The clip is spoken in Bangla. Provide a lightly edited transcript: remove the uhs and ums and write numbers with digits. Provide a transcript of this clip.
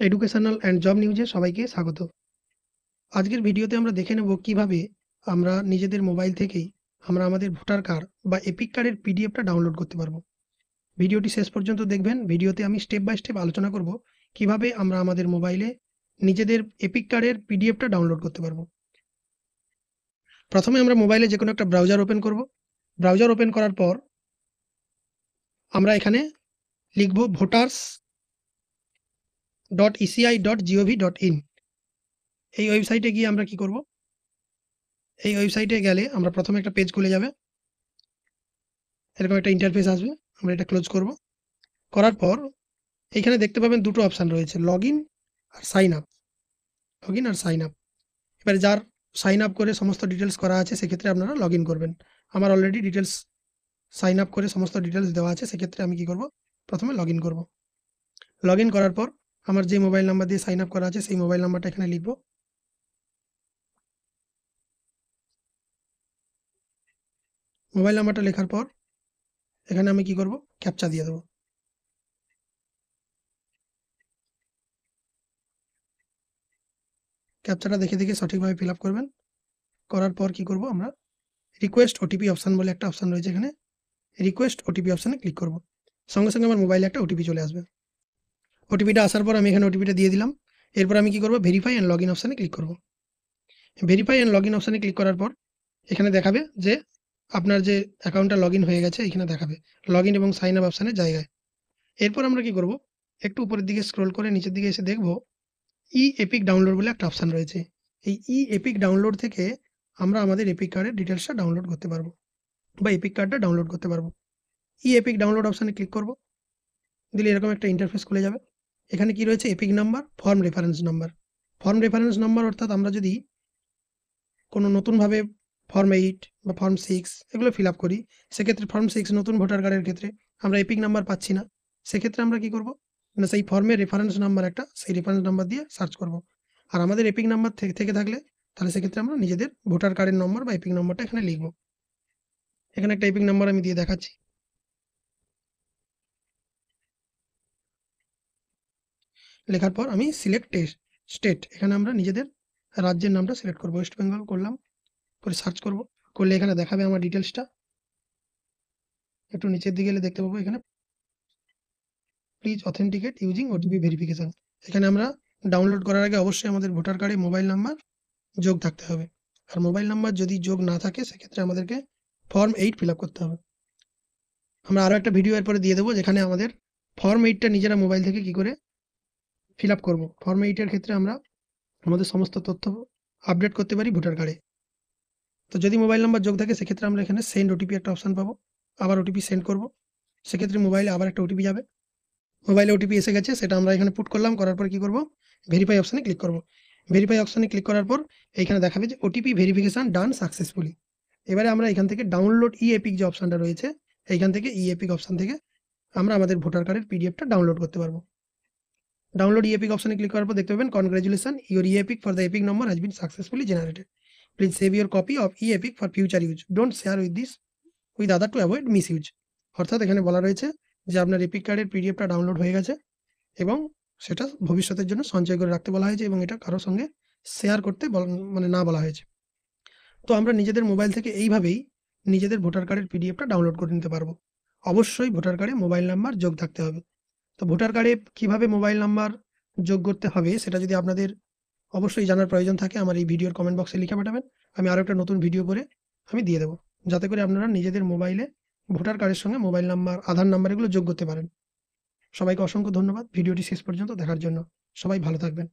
এডুকেশনাল অ্যান্ড জব নিউজে সবাইকে স্বাগত। আজকের ভিডিওতে আমরা দেখে নেব কিভাবে আমরা নিজেদের মোবাইল থেকেই আমরা আমাদের ভোটার কার্ড বা এপিক কার্ডের পিডিএফটা ডাউনলোড করতে পারবো। ভিডিওটি শেষ পর্যন্ত দেখবেন। ভিডিওতে আমি স্টেপ বাই স্টেপ আলোচনা করব কিভাবে আমরা আমাদের মোবাইলে নিজেদের এপিক কার্ডের পিডিএফটা ডাউনলোড করতে পারবো। প্রথমে আমরা মোবাইলে যে কোনো একটা ব্রাউজার ওপেন করব। ব্রাউজার ওপেন করার পর আমরা এখানে লিখব voters.eci.gov.in। এই ওয়েবসাইটে গিয়ে আমরা কি করব, এই ওয়েবসাইটে গেলে আমরা প্রথমে একটা পেজ খুলে যাবে, এরকম একটা ইন্টারফেস আসবে। আমরা এটা ক্লোজ করব। করার পর এইখানে দেখতে পাবেন দুটো অপশান রয়েছে, লগইন আর সাইন আপ। লগইন আর সাইন আপ, এবারে যার সাইন আপ করে সমস্ত ডিটেলস করা আছে সেক্ষেত্রে আপনারা লগ ইন করবেন। আমার অলরেডি ডিটেলস সাইন আপ করে সমস্ত ডিটেলস দেওয়া আছে, সেক্ষেত্রে আমি কি করব, প্রথমে লগ ইন করব। লগ ইন করার পর আমার যে মোবাইল নাম্বার দিয়ে সাইন আপ করা আছে সেই মোবাইল নাম্বারটা এখানে লিখব। মোবাইল নাম্বারটা লেখার পর এখানে আমি কি করব, ক্যাপচা দিয়ে দেবো। ক্যাপচাটা দেখে দেখে সঠিকভাবে ফিল আপ করবেন। করার পর কি করব, আমরা রিকোয়েস্ট ওটিপি অপশান বলে একটা অপশান রয়েছে, এখানে রিকোয়েস্ট ওটিপি অপশানে ক্লিক করব। সঙ্গে সঙ্গে আমার মোবাইলে একটা ওটিপি চলে আসবে। ওটিপিটা আসার পর আমি এখানে ওটিপিটা দিয়ে দিলাম। এরপর আমি কি করব, ভেরিফাই অ্যান্ড লগ ইন অপশানে ক্লিক করব। ভেরিফাই অ্যান্ড লগ ইন অপশানে ক্লিক করার পর এখানে দেখাবে যে আপনার যে অ্যাকাউন্টটা লগ ইন হয়ে গেছে, এখানে দেখাবে লগ ইন এবং সাইন আপ অপশানের জায়গায়। এরপর আমরা কি করব, একটু উপরের দিকে স্ক্রল করে নিচের দিকে এসে দেখব ই এপিক ডাউনলোড বলে একটা অপশান রয়েছে। এই ই এপিক ডাউনলোড থেকে আমরা আমাদের এপিক কার্ডের ডিটেলসটা ডাউনলোড করতে পারবো বা এপিক কার্ডটা ডাউনলোড করতে পারবো। ই এপিক ডাউনলোড অপশানে ক্লিক করব। দিলে এরকম একটা ইন্টারফেস খুলে যাবে। এখানে কি রয়েছে, epic number, form reference number. Form reference number অর্থাৎ আমরা যদি কোনো নতুনভাবে ফর্ম 8 বা ফর্ম 6 এগুলো ফিল আপ করি, সেক্ষেত্রে ফর্ম 6 নতুন ভোটার কার্ডের ক্ষেত্রে আমরা এপিক নাম্বার পাচ্ছি না। সেক্ষেত্রে আমরা কি করব, না সেই ফর্মের রেফারেন্স নাম্বার একটা, সেই রেফারেন্স নাম্বার দিয়ে সার্চ করব। আর আমাদের এপিক নাম্বার থেকে থাকলে তাহলে সেক্ষেত্রে আমরা নিজেদের ভোটার কার্ডের নম্বর বা এপিক নম্বরটা এখানে লিখব। এখানে একটা এপিক নাম্বার আমি দিয়ে দেখাচ্ছি। লেখার পর আমি সিলেক্ট স্টেট, এখানে আমরা নিজেদের রাজ্যের নামটা সিলেক্ট করব। ওয়েস্ট বেঙ্গল করলাম, করে সার্চ করব। করলে এখানে দেখাবে আমার ডিটেলসটা। একটু নিচের দিকে গেলে দেখতে পাবো এখানে please authenticate using OTP verification. এখানে আমরা ডাউনলোড করার আগে অবশ্যই আমাদের ভোটার কার্ডে মোবাইল নাম্বার যোগ থাকতে হবে। আর মোবাইল নাম্বার যদি যোগ না থাকে সেক্ষেত্রে আমাদেরকে ফর্ম 8 ফিল আপ করতে হবে। আমরা আরও একটা ভিডিও এরপরে দিয়ে দেবো, যেখানে আমাদের ফর্ম 8টা নিজেরা মোবাইল থেকে কি করে ফিল আপ করবো। ফর্ম 8-এর ক্ষেত্রে আমরা আমাদের সমস্ত তথ্য আপডেট করতে পারি ভোটার কার্ডে। তো যদি মোবাইল নাম্বার যোগ থাকে সেক্ষেত্রে আমরা এখানে সেন্ড ওটিপি একটা অপশান পাবো। আবার ওটিপি সেন্ড করব, সেক্ষেত্রে মোবাইলে আবার একটা ওটিপি যাবে। মোবাইলে ওটিপি এসে গেছে, সেটা আমরা এখানে পুট করলাম। করার পর কি করব, ভেরিফাই অপশানে ক্লিক করব। ভেরিফাই অপশানে ক্লিক করার পর এইখানে দেখাবে যে ওটিপি ভেরিফিকেশন ডান সাকসেসফুলি। এবারে আমরা এখান থেকে ডাউনলোড ই এপিক যে অপশানটা রয়েছে, এইখান থেকে ই এপিক অপশান থেকে আমরা আমাদের ভোটার কার্ডের পিডিএফটা ডাউনলোড করতে পারবো। ডাউনলোড ই এপিক অপশানে ক্লিক করার পর দেখতে পাবেন congratulation, your E epic for the epic number has been successfully generated. Please save your copy of E epic for future use, don't share with other to avoid miss use. অর্থাৎ এখানে বলা রয়েছে যে আপনার এপিক কার্ডের পিডিএফটা ডাউনলোড হয়ে গেছে এবং সেটা ভবিষ্যতের জন্য সঞ্চয় করে রাখতে বলা হয়েছে এবং এটা কারোর সঙ্গে শেয়ার করতে মানে না বলা হয়েছে। তো আমরা নিজেদের মোবাইল থেকে এইভাবেই নিজেদের ভোটার কার্ডের পিডিএফটা ডাউনলোড করে নিতে পারবো। অবশ্যই ভোটার কার্ডে মোবাইল নাম্বার যোগ থাকতে হবে। তো ভোটার কার্ডে কীভাবে মোবাইল নাম্বার যোগ করতে হবে সেটা যদি আপনাদের অবশ্যই জানার প্রয়োজন থাকে, আমার এই ভিডিওর কমেন্ট বক্সে লিখে পাঠাবেন। আমি আরও একটা নতুন ভিডিও করে আমি দিয়ে দেবো, যাতে করে আপনারা নিজেদের মোবাইলে ভোটার কার্ডের সঙ্গে মোবাইল নাম্বার, আধার নাম্বার এগুলো যোগ করতে পারেন। সবাইকে অসংখ্য ধন্যবাদ ভিডিওটি শেষ পর্যন্ত দেখার জন্য। সবাই ভালো থাকবেন।